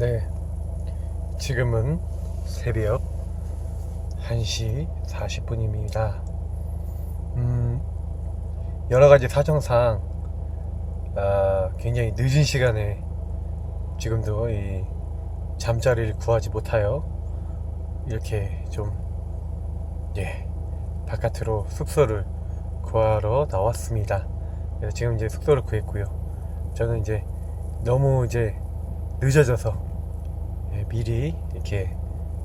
네, 지금은 새벽 1시 40분입니다. 여러가지 사정상 굉장히 늦은 시간에 지금도 이 잠자리를 구하지 못하여 이렇게 좀 바깥으로 숙소를 구하러 나왔습니다. 그래서 지금 이제 숙소를 구했고요. 저는 이제 너무 늦어져서 미리 이렇게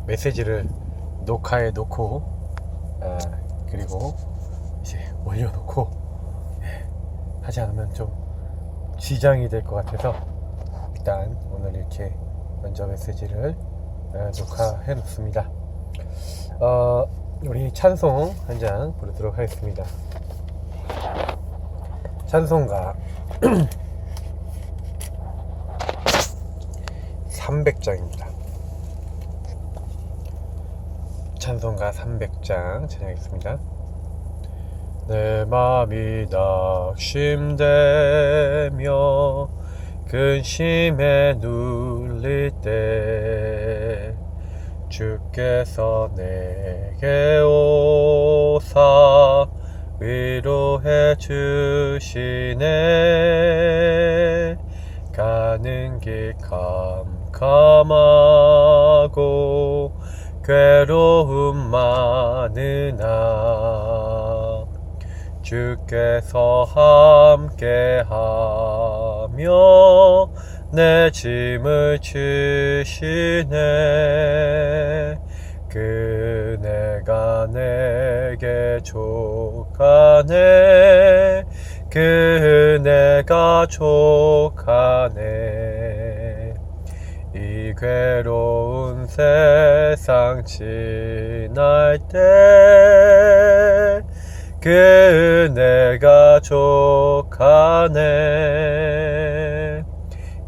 메시지를 녹화해 놓고 그리고 이제 올려놓고 하지 않으면 좀 지장이 될 것 같아서 일단 오늘 이렇게 먼저 메시지를 녹화해 놓습니다. 우리 찬송 한 장 부르도록 하겠습니다. 찬송가 300장입니다. 찬송가 300장 찬양하겠습니다. 내 마음이 낙심되며 근심에 눌릴 때 주께서 내게 오사 위로해 주시네. 가는 길 캄캄하고 괴로움 많으나 주께서 함께하며 내 짐을 지시네. 그네가 내게 족하네. 그네가 족하네. 이 괴로운 세상 지날 때 그네가 족하네.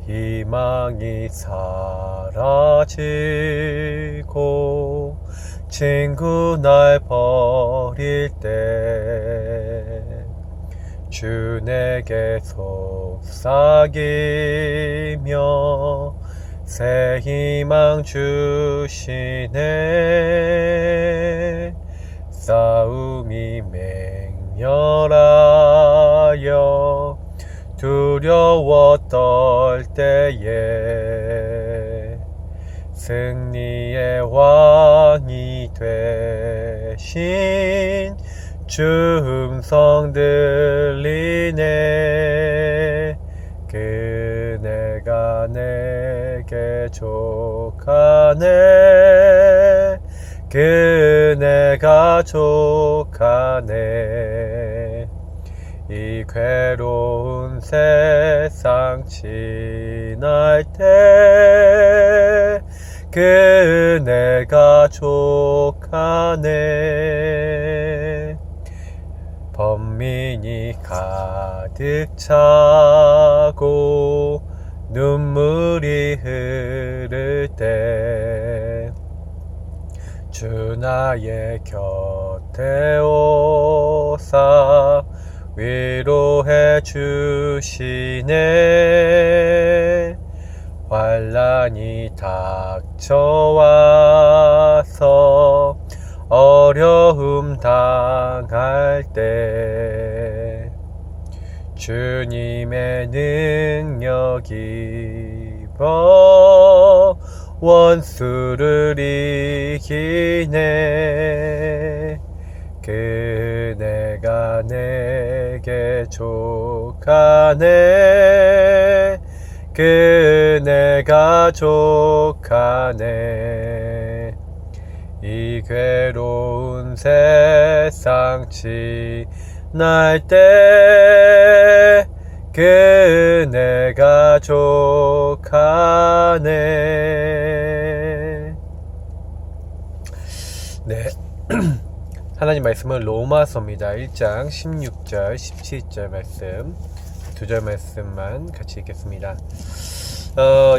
희망이 사라지고 친구 날 버릴 때 주 내게 속삭이며 새 희망 주시네. 싸움이 맹렬하여 두려워 떨 때에 승리의 왕이 되신 주 음성 들리네. 그네가 내게 족하네. 그네가 족하네. 이 괴로운 세상 지날 때 그네가 족하네. 번민이 가득 차고 눈물이 흐를 때 주 나의 곁에 오사 위로해 주시네. 환난이 닥쳐와서 어려움 당할 때 주님의 능력 입어 원수를 이기네. 그네가 내게 족하네. 그네가 족하네. 이 괴로운 세상 지날 때 그네가 족하네. 네. 하나님 말씀은 로마서입니다. 1장 16절 17절 말씀 두 절 말씀만 같이 읽겠습니다.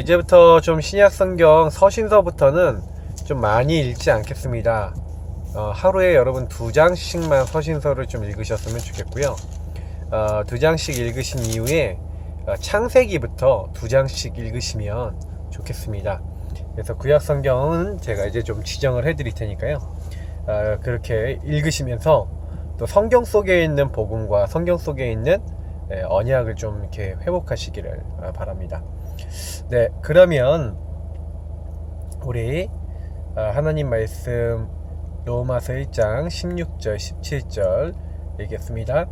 이제부터 좀 신약 성경 서신서부터는 좀 많이 읽지 않겠습니다. 하루에 여러분 2장씩만 서신서를 좀 읽으셨으면 좋겠고요. 2장씩 읽으신 이후에 창세기부터 2장씩 읽으시면 좋겠습니다. 그래서 구약 성경은 제가 이제 좀 지정을 해 드릴 테니까요. 그렇게 읽으시면서 또 성경 속에 있는 복음과 성경 속에 있는 언약을 좀 이렇게 회복하시기를 바랍니다. 네, 그러면 우리 하나님 말씀 로마서 1장 16절 17절 읽겠습니다.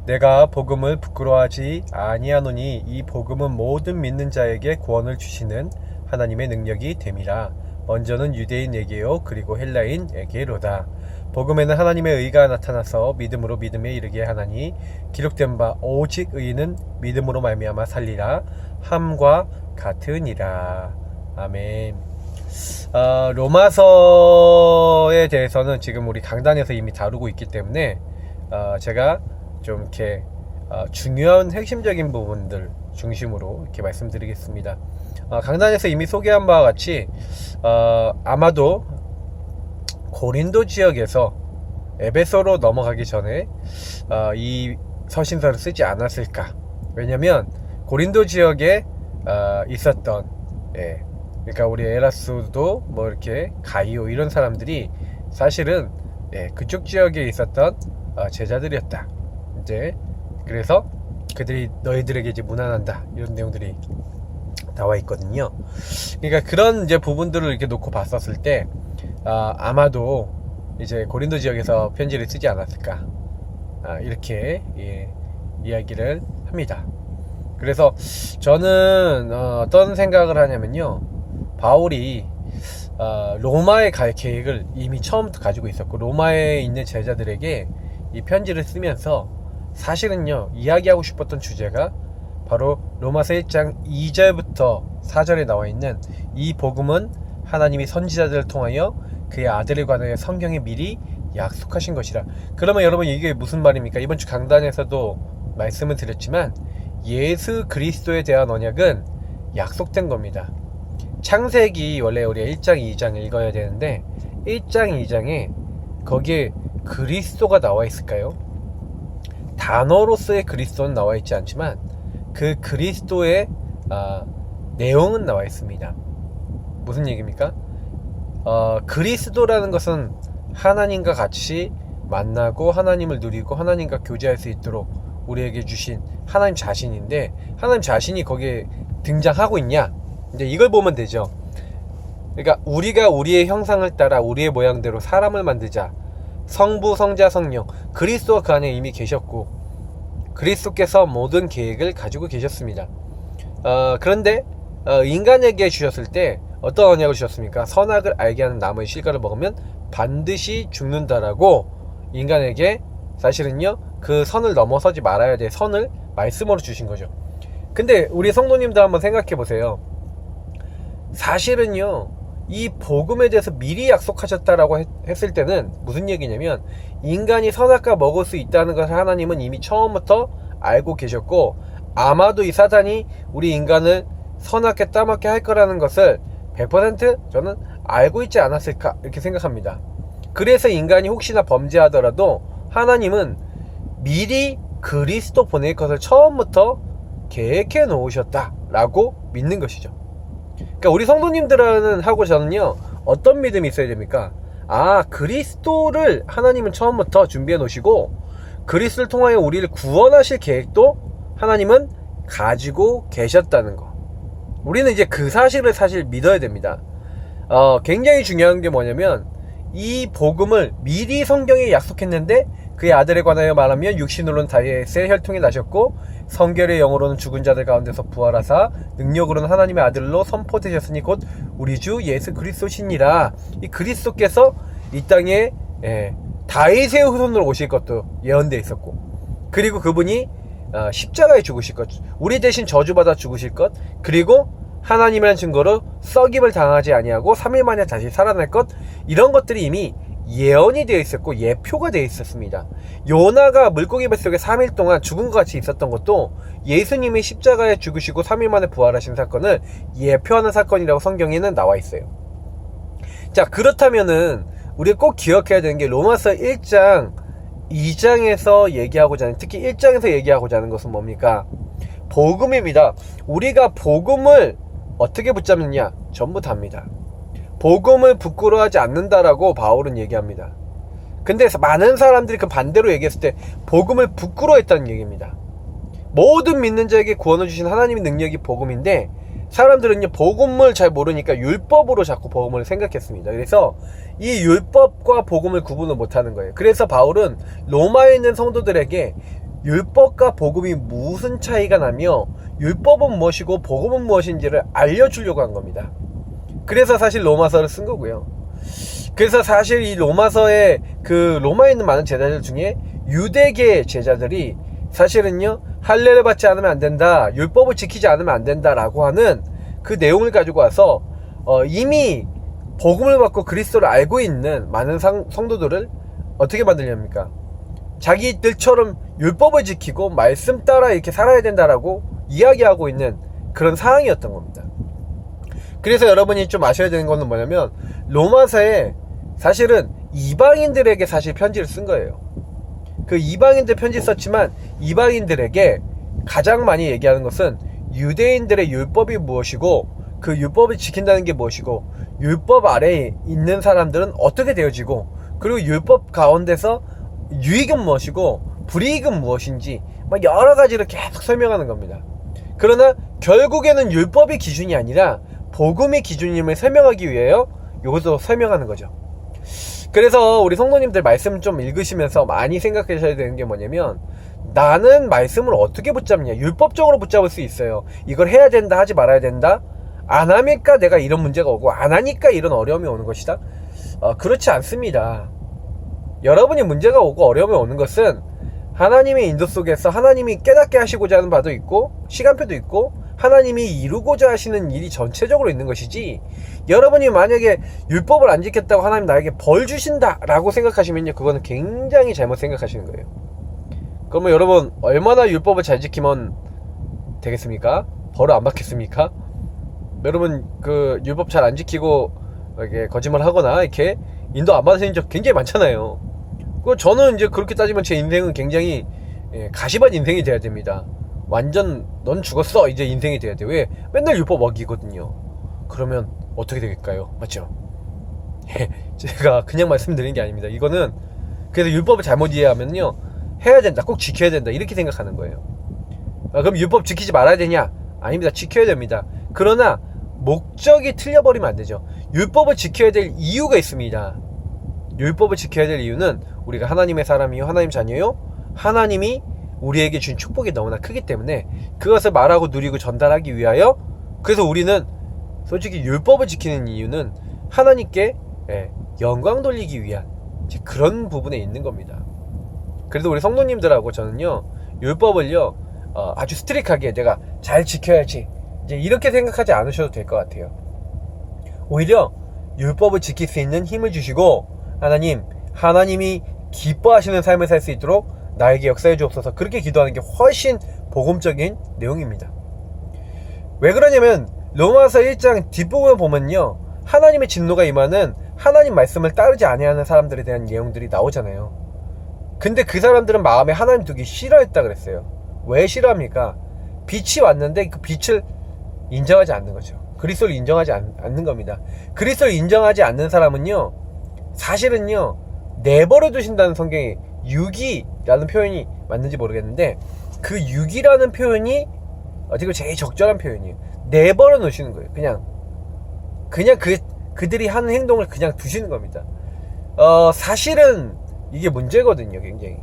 내가 복음을 부끄러워하지 아니하노니 이 복음은 모든 믿는 자에게 구원을 주시는 하나님의 능력이 됨이라. 먼저는 유대인에게요 그리고 헬라인에게로다. 복음에는 하나님의 의가 나타나서 믿음으로 믿음에 이르게 하나니 기록된 바 오직 의인은 믿음으로 말미암아 살리라 함과 같으니라. 아멘. 로마서에 대해서는 지금 우리 강단에서 이미 다루고 있기 때문에 제가 좀 이렇게 중요한 핵심적인 부분들 중심으로 이렇게 말씀드리겠습니다. 강단에서 이미 소개한 바와 같이 아마도 고린도 지역에서 에베소로 넘어가기 전에 이 서신서를 쓰지 않았을까. 왜냐면 고린도 지역에 있었던 그러니까 우리 에라스도 뭐 이렇게 가이오 이런 사람들이 사실은 그쪽 지역에 있었던 제자들이었다. 이제 그래서 그들이 너희들에게 이제 무난한다 이런 내용들이 나와 있거든요. 그러니까 그런 이제 부분들을 이렇게 놓고 봤었을 때 아마도 이제 고린도 지역에서 편지를 쓰지 않았을까 이렇게 이야기를 합니다. 그래서 저는 어떤 생각을 하냐면요, 바울이 로마에 갈 계획을 이미 처음부터 가지고 있었고 로마에 있는 제자들에게 이 편지를 쓰면서 사실은요 이야기하고 싶었던 주제가 바로 로마서 1장 2절부터 4절에 나와 있는 이 복음은 하나님이 선지자들을 통하여 그의 아들에 관하여 성경에 미리 약속하신 것이라. 그러면 여러분 이게 무슨 말입니까? 이번 주 강단에서도 말씀을 드렸지만 예수 그리스도에 대한 언약은 약속된 겁니다. 창세기 원래 우리가 1장 2장 읽어야 되는데 1장 2장에 거기에 그리스도가 나와 있을까요? 단어로서의 그리스도는 나와 있지 않지만 그 그리스도의 내용은 나와 있습니다. 무슨 얘기입니까? 그리스도라는 것은 하나님과 같이 만나고 하나님을 누리고 하나님과 교제할 수 있도록 우리에게 주신 하나님 자신인데, 하나님 자신이 거기에 등장하고 있냐? 이제 이걸 보면 되죠. 그러니까 우리가 우리의 형상을 따라 우리의 모양대로 사람을 만들자. 성부, 성자, 성령, 그리스도가 그 안에 이미 계셨고 그리스도께서 모든 계획을 가지고 계셨습니다. 그런데 인간에게 주셨을 때 어떤 언약을 주셨습니까? 선악을 알게 하는 나무의 실과를 먹으면 반드시 죽는다라고 인간에게 사실은요 그 선을 넘어서지 말아야 될 선을 말씀으로 주신 거죠. 근데 우리 성도님들 한번 생각해 보세요. 사실은요 이 복음에 대해서 미리 약속하셨다라고 했을 때는 무슨 얘기냐면 인간이 선악과 먹을 수 있다는 것을 하나님은 이미 처음부터 알고 계셨고 아마도 이 사단이 우리 인간을 선악게 따먹게 할 거라는 것을 100% 저는 알고 있지 않았을까 이렇게 생각합니다. 그래서 인간이 혹시나 범죄하더라도 하나님은 미리 그리스도 보낼 것을 처음부터 계획해 놓으셨다라고 믿는 것이죠. 그러니까 우리 성도님들은 하고 저는요 어떤 믿음이 있어야 됩니까? 그리스도를 하나님은 처음부터 준비해 놓으시고 그리스도를 통하여 우리를 구원하실 계획도 하나님은 가지고 계셨다는 거. 우리는 이제 그 사실을 사실 믿어야 됩니다. 굉장히 중요한 게 뭐냐면 이 복음을 미리 성경에 약속했는데 그의 아들에 관하여 말하면 육신으로는 다윗의 혈통이 나셨고 성결의 영으로는 죽은 자들 가운데서 부활하사 능력으로는 하나님의 아들로 선포되셨으니 곧 우리 주 예수 그리스도시니라. 이 그리스도께서 이 땅에 다윗의 후손으로 오실 것도 예언되어 있었고 그리고 그분이 십자가에 죽으실 것, 우리 대신 저주받아 죽으실 것, 그리고 하나님이라는 증거로 썩임을 당하지 아니하고 3일 만에 다시 살아날 것, 이런 것들이 이미 예언이 되어 있었고 예표가 되어 있었습니다. 요나가 물고기 뱃속에 3일 동안 죽은 것 같이 있었던 것도 예수님이 십자가에 죽으시고 3일 만에 부활하신 사건을 예표하는 사건이라고 성경에는 나와 있어요. 자, 그렇다면은 우리가 꼭 기억해야 되는 게 로마서 1장 2장에서 얘기하고자 하는, 특히 1장에서 얘기하고자 하는 것은 뭡니까? 복음입니다. 우리가 복음을 어떻게 붙잡느냐? 전부 답니다. 복음을 부끄러워하지 않는다라고 바울은 얘기합니다. 근데 많은 사람들이 그 반대로 얘기했을 때 복음을 부끄러워했다는 얘기입니다. 모든 믿는 자에게 구원을 주신 하나님의 능력이 복음인데, 사람들은요 복음을 잘 모르니까 율법으로 자꾸 복음을 생각했습니다. 그래서 이 율법과 복음을 구분을 못하는 거예요. 그래서 바울은 로마에 있는 성도들에게 율법과 복음이 무슨 차이가 나며 율법은 무엇이고 복음은 무엇인지를 알려주려고 한 겁니다. 그래서 사실 로마서를 쓴 거고요. 그래서 사실 이 로마서에 그 로마에 있는 많은 제자들 중에 유대계 제자들이 사실은요 할례를 받지 않으면 안 된다, 율법을 지키지 않으면 안 된다라고 하는 그 내용을 가지고 와서 이미 복음을 받고 그리스도를 알고 있는 많은 성도들을 어떻게 만들렵니까? 자기들처럼 율법을 지키고 말씀 따라 이렇게 살아야 된다라고 이야기하고 있는 그런 상황이었던 겁니다. 그래서 여러분이 좀 아셔야 되는 거는 뭐냐면, 로마서에 사실은 이방인들에게 사실 편지를 쓴 거예요. 그 이방인들 편지 썼지만 이방인들에게 가장 많이 얘기하는 것은 유대인들의 율법이 무엇이고 그 율법을 지킨다는 게 무엇이고 율법 아래에 있는 사람들은 어떻게 되어지고, 그리고 율법 가운데서 유익은 무엇이고 불이익은 무엇인지 막 여러 가지를 계속 설명하는 겁니다. 그러나 결국에는 율법이 기준이 아니라 복음이 기준임을 설명하기 위해요 이것도 설명하는 거죠. 그래서 우리 성도님들 말씀 좀 읽으시면서 많이 생각하셔야 되는 게 뭐냐면, 나는 말씀을 어떻게 붙잡냐? 율법적으로 붙잡을 수 있어요. 이걸 해야 된다, 하지 말아야 된다. 안 하니까 내가 이런 문제가 오고 안 하니까 이런 어려움이 오는 것이다. 그렇지 않습니다. 여러분이 문제가 오고 어려움이 오는 것은 하나님의 인도 속에서 하나님이 깨닫게 하시고자 하는 바도 있고 시간표도 있고 하나님이 이루고자 하시는 일이 전체적으로 있는 것이지, 여러분이 만약에 율법을 안 지켰다고 하나님 나에게 벌 주신다 라고 생각하시면요, 그거는 굉장히 잘못 생각하시는 거예요. 그러면 여러분 얼마나 율법을 잘 지키면 되겠습니까? 벌을 안 받겠습니까? 여러분 그 율법 잘 안 지키고 이렇게 거짓말 하거나 이렇게 인도 안 받으시는 적 굉장히 많잖아요. 저는 이제 그렇게 따지면 제 인생은 굉장히 가시밭 인생이 돼야 됩니다. 완전 넌 죽었어 이제 인생이 돼야 돼. 왜? 맨날 율법 어기거든요. 그러면 어떻게 되겠까요? 맞죠? 제가 그냥 말씀드리는 게 아닙니다. 이거는 그래서 율법을 잘못 이해하면요, 해야 된다, 꼭 지켜야 된다 이렇게 생각하는 거예요. 그럼 율법 지키지 말아야 되냐? 아닙니다. 지켜야 됩니다. 그러나 목적이 틀려버리면 안 되죠. 율법을 지켜야 될 이유가 있습니다. 율법을 지켜야 될 이유는 우리가 하나님의 사람이요 하나님 자녀요, 하나님이 우리에게 준 축복이 너무나 크기 때문에 그것을 말하고 누리고 전달하기 위하여, 그래서 우리는 솔직히 율법을 지키는 이유는 하나님께 영광 돌리기 위한 그런 부분에 있는 겁니다. 그래서 우리 성도님들하고 저는요 율법을요 아주 스트릭하게 내가 잘 지켜야지 이제 이렇게 생각하지 않으셔도 될 것 같아요. 오히려 율법을 지킬 수 있는 힘을 주시고, 하나님이 기뻐하시는 삶을 살 수 있도록 나에게 역사해 주옵소서, 그렇게 기도하는 게 훨씬 복음적인 내용입니다. 왜 그러냐면 로마서 1장 뒷부분을 보면요, 하나님의 진노가 임하는 하나님 말씀을 따르지 아니하는 사람들에 대한 내용들이 나오잖아요. 근데 그 사람들은 마음에 하나님 두기 싫어했다 그랬어요. 왜 싫어합니까? 빛이 왔는데 그 빛을 인정하지 않는 거죠. 그리스도를 인정하지 않는 겁니다. 그리스도를 인정하지 않는 사람은요, 사실은요 내버려 두신다는 성경에 유기라는 표현이 맞는지 모르겠는데, 그 유기라는 표현이 어떻게 제일 적절한 표현이에요. 내버려 놓으시는 거예요. 그냥 그들이 하는 행동을 그냥 두시는 겁니다. 사실은 이게 문제거든요. 굉장히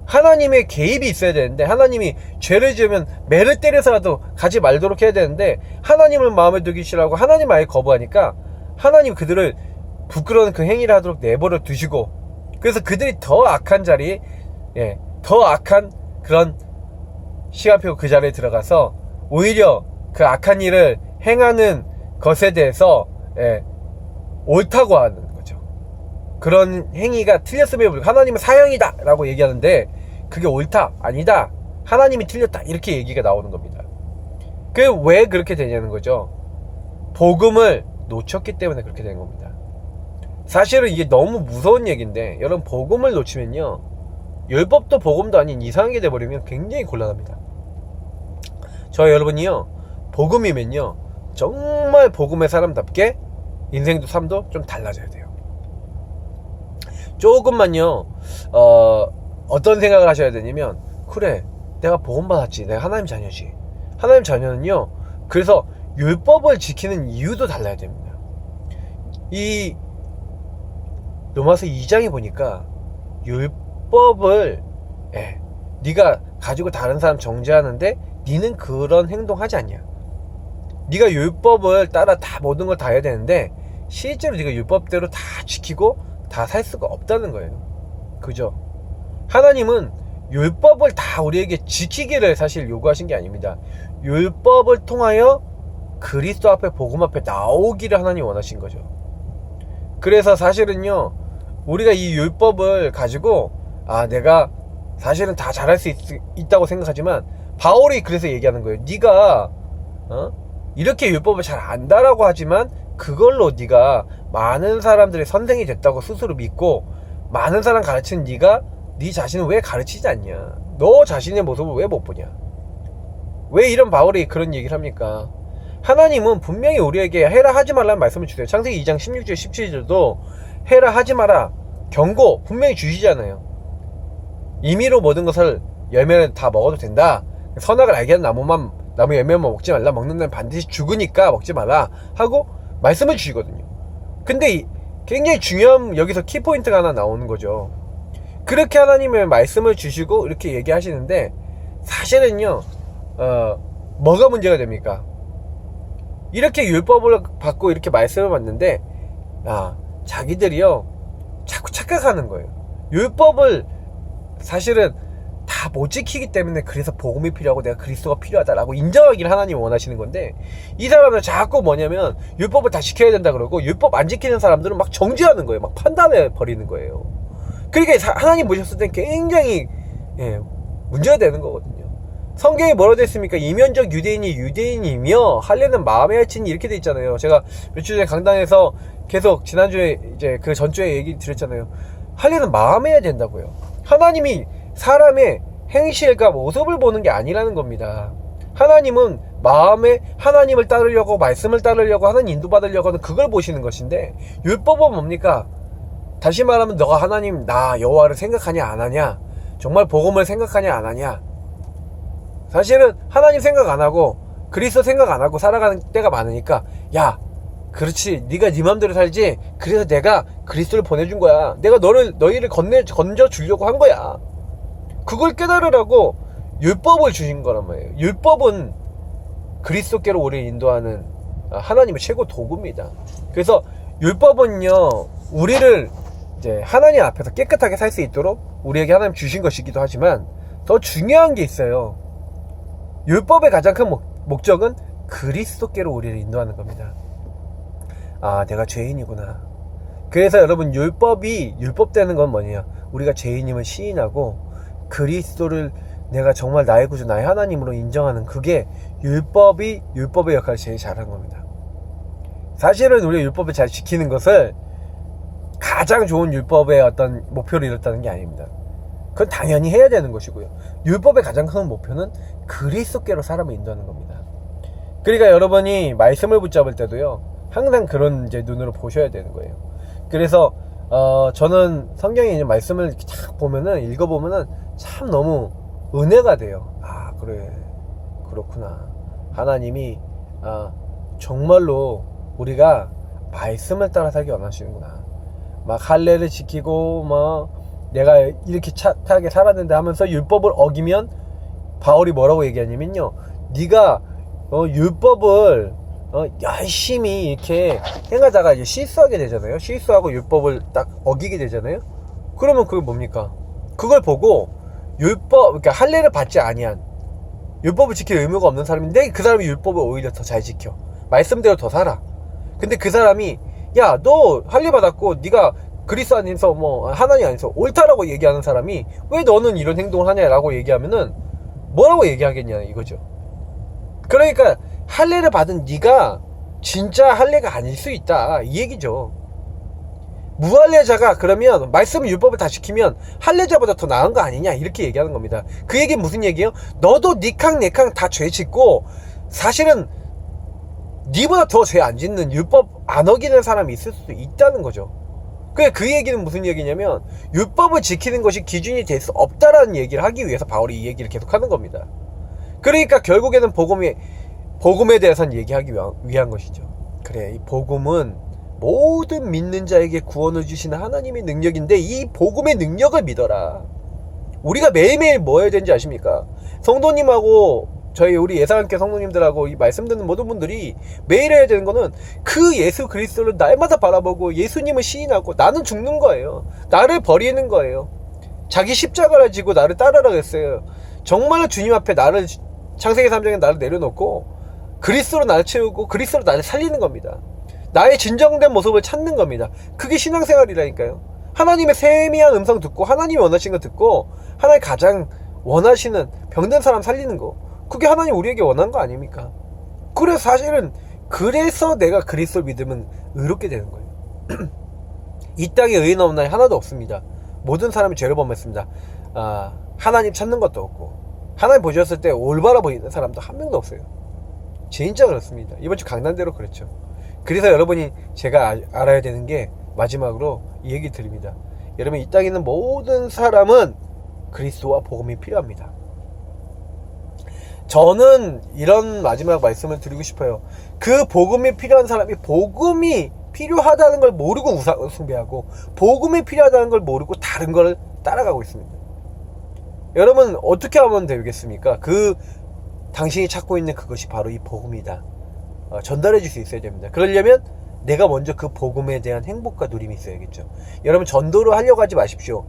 하나님의 개입이 있어야 되는데, 하나님이 죄를 지으면 매를 때려서라도 가지 말도록 해야 되는데, 하나님을 마음에 두기 싫어하고 하나님 아예 거부하니까 하나님 그들을 부끄러운 그 행위를 하도록 내버려 두시고, 그래서 그들이 더 악한 자리에 더 악한 그런 시간표 그 자리에 들어가서 오히려 그 악한 일을 행하는 것에 대해서 옳다고 하는 거죠. 그런 행위가 틀렸음에 불구하고 하나님은 사형이다 라고 얘기하는데, 그게 옳다, 아니다, 하나님이 틀렸다 이렇게 얘기가 나오는 겁니다. 그게 왜 그렇게 되냐는 거죠. 복음을 놓쳤기 때문에 그렇게 된 겁니다. 사실은 이게 너무 무서운 얘기인데, 여러분 복음을 놓치면요, 율법도 복음도 아닌 이상하게 돼버리면 굉장히 곤란합니다. 저 여러분이요 복음이면요 정말 복음의 사람답게 인생도 삶도 좀 달라져야 돼요. 조금만요 어떤 생각을 하셔야 되냐면, 그래 내가 복음 받았지, 내가 하나님 자녀지. 하나님 자녀는요 그래서 율법을 지키는 이유도 달라야 됩니다. 이 로마서 2장에 보니까 율법을 네가 가지고 다른 사람 정죄하는데 니는 그런 행동하지 않냐. 네가 율법을 따라 다 모든 걸 다 해야 되는데 실제로 네가 율법대로 다 지키고 다 살 수가 없다는 거예요. 그죠? 하나님은 율법을 다 우리에게 지키기를 사실 요구하신 게 아닙니다. 율법을 통하여 그리스도 앞에 복음 앞에 나오기를 하나님 원하신 거죠. 그래서 사실은요 우리가 이 율법을 가지고 내가 사실은 다 잘할 수 있다고 생각하지만, 바울이 그래서 얘기하는 거예요. 네가 이렇게 율법을 잘 안다라고 하지만 그걸로 네가 많은 사람들의 선생이 됐다고 스스로 믿고 많은 사람 가르치는 네가 네 자신을 왜 가르치지 않냐. 너 자신의 모습을 왜 못 보냐. 왜 이런 바울이 그런 얘기를 합니까? 하나님은 분명히 우리에게 해라 하지 말라는 말씀을 주세요. 창세기 2장 16절 17절도 해라 하지 마라 경고 분명히 주시잖아요. 임의로 모든 것을 열매는 다 먹어도 된다. 선악을 알게 하는 나무 열매만 먹지 말라. 먹는 날 반드시 죽으니까 먹지 말라 하고 말씀을 주시거든요. 근데 굉장히 중요한 여기서 키포인트가 하나 나오는 거죠. 그렇게 하나님의 말씀을 주시고 이렇게 얘기하시는데 사실은요 뭐가 문제가 됩니까? 이렇게 율법을 받고 이렇게 말씀을 받는데 자기들이요 자꾸 착각하는 거예요. 율법을 사실은 다 못 지키기 때문에 그래서 복음이 필요하고 내가 그리스도가 필요하다라고 인정하기를 하나님이 원하시는 건데, 이 사람은 자꾸 뭐냐면 율법을 다 지켜야 된다 그러고 율법 안 지키는 사람들은 막 정죄하는 거예요. 막 판단해 버리는 거예요. 그러니까 하나님 보셨을 때 굉장히 문제가 되는 거거든요. 성경에 뭐라고 되어 있습니까? 이면적 유대인이 유대인이며 할례는 마음에 할지니 이렇게 돼 있잖아요. 제가 며칠 전에 강단에서 계속 지난주에 이제 그 전주에 얘기 드렸잖아요. 할례는 마음에 해야 된다고요. 하나님이 사람의 행실과 모습을 보는 게 아니라는 겁니다. 하나님은 마음에 하나님을 따르려고 말씀을 따르려고 하는 인도받으려고 하는 그걸 보시는 것인데, 율법은 뭡니까? 다시 말하면 너가 하나님 나 여호와를 생각하냐 안 하냐, 정말 복음을 생각하냐 안 하냐. 사실은 하나님 생각 안 하고 그리스도 생각 안 하고 살아가는 때가 많으니까, 야 그렇지 네가 네 맘대로 살지, 그래서 내가 그리스도를 보내준 거야, 내가 너희를 건져 주려고 한 거야. 그걸 깨달으라고 율법을 주신 거란 말이에요. 율법은 그리스도께로 우리를 인도하는 하나님의 최고 도구입니다. 그래서 율법은요 우리를 이제 하나님 앞에서 깨끗하게 살 수 있도록 우리에게 하나님 주신 것이기도 하지만, 더 중요한 게 있어요. 율법의 가장 큰 목적은 그리스도께로 우리를 인도하는 겁니다. 내가 죄인이구나. 그래서 여러분 율법 되는 건 뭐냐, 우리가 죄인임을 시인하고 그리스도를 내가 정말 나의 구주 나의 하나님으로 인정하는, 그게 율법의 역할을 제일 잘한 겁니다. 사실은 우리가 율법을 잘 지키는 것을 가장 좋은 율법의 어떤 목표를 이뤘다는 게 아닙니다. 그건 당연히 해야 되는 것이고요. 율법의 가장 큰 목표는 그리스도께로 사람을 인도하는 겁니다. 그러니까 여러분이 말씀을 붙잡을 때도요 항상 그런 이제 눈으로 보셔야 되는 거예요. 그래서 저는 성경에 있는 말씀을 딱 보면은, 읽어보면은 참 너무 은혜가 돼요. 그래 그렇구나. 하나님이 정말로 우리가 말씀을 따라 살기 원하시는구나. 막 할례를 지키고 내가 이렇게 착하게 살았는데 하면서 율법을 어기면, 바울이 뭐라고 얘기하냐면요, 네가 율법을 열심히 이렇게 행하다가 이제 실수하게 되잖아요. 실수하고 율법을 딱 어기게 되잖아요. 그러면 그게 뭡니까? 그걸 보고 그러니까 할례를 받지 아니한, 율법을 지킬 의무가 없는 사람인데 그 사람이 율법을 오히려 더 잘 지켜, 말씀대로 더 살아. 근데 그 사람이 야 너 할례 받았고 네가 그리스도 안에서 하나님 안에서 옳다라고 얘기하는 사람이 왜 너는 이런 행동을 하냐라고 얘기하면은 뭐라고 얘기하겠냐 이거죠. 그러니까 할례를 받은 네가 진짜 할례가 아닐 수 있다 이 얘기죠. 무할례자가 그러면 말씀 율법을 다 지키면 할례자보다 더 나은 거 아니냐 이렇게 얘기하는 겁니다. 그 얘기는 무슨 얘기예요? 너도 니캉 내캉 다 죄 짓고 사실은 니보다 더 죄 안 짓는 율법 안 어기는 사람이 있을 수도 있다는 거죠. 그 얘기는 무슨 얘기냐면 율법을 지키는 것이 기준이 될 수 없다라는 얘기를 하기 위해서 바울이 이 얘기를 계속 하는 겁니다. 그러니까 결국에는 복음에 대해서는 얘기하기 위한 것이죠. 그래, 이 복음은 모든 믿는 자에게 구원을 주시는 하나님의 능력인데 이 복음의 능력을 믿어라. 우리가 매일매일 뭐 해야 되는지 아십니까? 성도님하고 우리 예사함께 성도님들하고 이 말씀 듣는 모든 분들이 매일 해야 되는 거는 그 예수 그리스도를 날마다 바라보고 예수님을 시인하고 나는 죽는 거예요. 나를 버리는 거예요. 자기 십자가를 지고 나를 따르라 그랬어요. 정말 주님 앞에 나를 창세기 3장에 나를 내려놓고 그리스도로 나를 채우고 그리스도로 나를 살리는 겁니다. 나의 진정된 모습을 찾는 겁니다. 그게 신앙생활이라니까요. 하나님의 세미한 음성 듣고 하나님이 원하시는 거 듣고 하나님 가장 원하시는 병든 사람 살리는 거, 그게 하나님 우리에게 원한 거 아닙니까? 그래서 사실은 그래서 내가 그리스도를 믿으면 의롭게 되는 거예요. 이 땅에 의인 없는 날 하나도 없습니다. 모든 사람이 죄를 범했습니다. 하나님 찾는 것도 없고 하나님 보셨을 때 올바라 보이는 사람도 한 명도 없어요. 진짜 그렇습니다. 이번 주 강단대로 그렇죠. 그래서 여러분이 제가 알아야 되는 게 마지막으로 이 얘기 드립니다. 여러분, 이 땅에 있는 모든 사람은 그리스도와 복음이 필요합니다. 저는 이런 마지막 말씀을 드리고 싶어요. 그 복음이 필요한 사람이 복음이 필요하다는 걸 모르고 숭배하고 복음이 필요하다는 걸 모르고 다른 걸 따라가고 있습니다. 여러분, 어떻게 하면 되겠습니까? 당신이 찾고 있는 그것이 바로 이 복음이다. 전달해 줄 수 있어야 됩니다. 그러려면 내가 먼저 그 복음에 대한 행복과 누림이 있어야겠죠. 여러분, 전도를 하려고 하지 마십시오.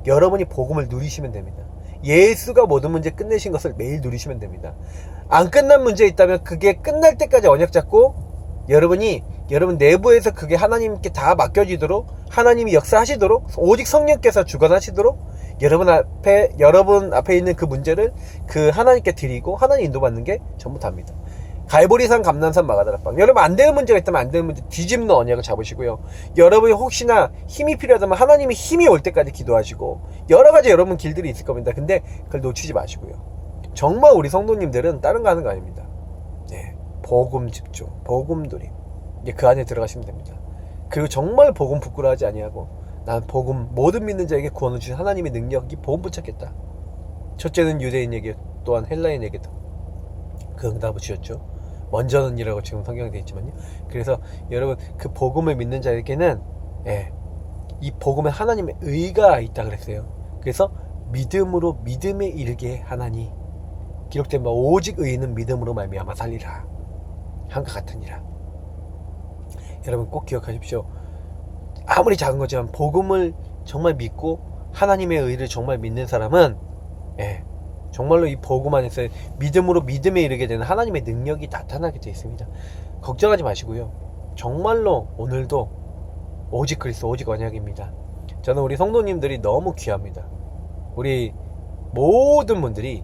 여러분이 복음을 누리시면 됩니다. 예수가 모든 문제 끝내신 것을 매일 누리시면 됩니다. 안 끝난 문제 있다면 그게 끝날 때까지 언약 잡고 여러분 내부에서 그게 하나님께 다 맡겨지도록 하나님이 역사하시도록 오직 성령께서 주관하시도록 여러분 앞에 있는 그 문제를 그 하나님께 드리고 하나님 인도받는 게 전부 다입니다. 갈보리산, 감난산, 마가다락방. 여러분, 안 되는 문제가 있다면 안 되는 문제 뒤집는 언약을 잡으시고요. 여러분이 혹시나 힘이 필요하다면 하나님이 힘이 올 때까지 기도하시고 여러 가지 여러분 길들이 있을 겁니다. 근데 그걸 놓치지 마시고요. 정말 우리 성도님들은 다른 거 하는 거 아닙니다. 네, 복음 집중, 복음 누림. 그 안에 들어가시면 됩니다. 그리고 정말 복음 부끄러워하지 아니하고 난 복음 모든 믿는 자에게 구원을 주신 하나님의 능력이 복음 붙잡겠다. 첫째는 유대인에게 또한 헬라인에게도 그 응답을 주셨죠. 먼저는이라고 지금 성경에 되어 있지만요. 그래서 여러분, 그 복음을 믿는 자에게는 이 복음에 하나님의 의가 있다 그랬어요. 그래서 믿음으로 믿음에 이르게 하나니 기록된 바 오직 의인은 믿음으로 말미암아 살리라 한것 같으니라. 여러분, 꼭 기억하십시오. 아무리 작은 거지만 복음을 정말 믿고 하나님의 의를 정말 믿는 사람은 정말로 이 복음 안에서 믿음으로 믿음에 이르게 되는 하나님의 능력이 나타나게 되어 있습니다. 걱정하지 마시고요. 정말로 오늘도 오직 그리스도, 오직 언약입니다. 저는 우리 성도님들이 너무 귀합니다. 우리 모든 분들이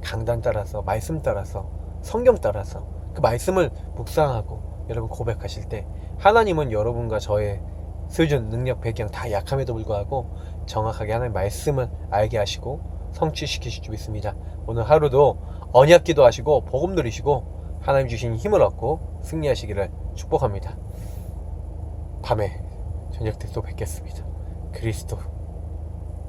강단 따라서, 말씀 따라서, 성경 따라서 그 말씀을 묵상하고 여러분 고백하실 때 하나님은 여러분과 저의 수준, 능력, 배경 다 약함에도 불구하고 정확하게 하나님의 말씀을 알게 하시고 성취시키실 줄 믿습니다. 오늘 하루도 언약 기도하시고 복음 누리시고 하나님 주신 힘을 얻고 승리하시기를 축복합니다. 밤에 저녁 때 또 뵙겠습니다. 그리스도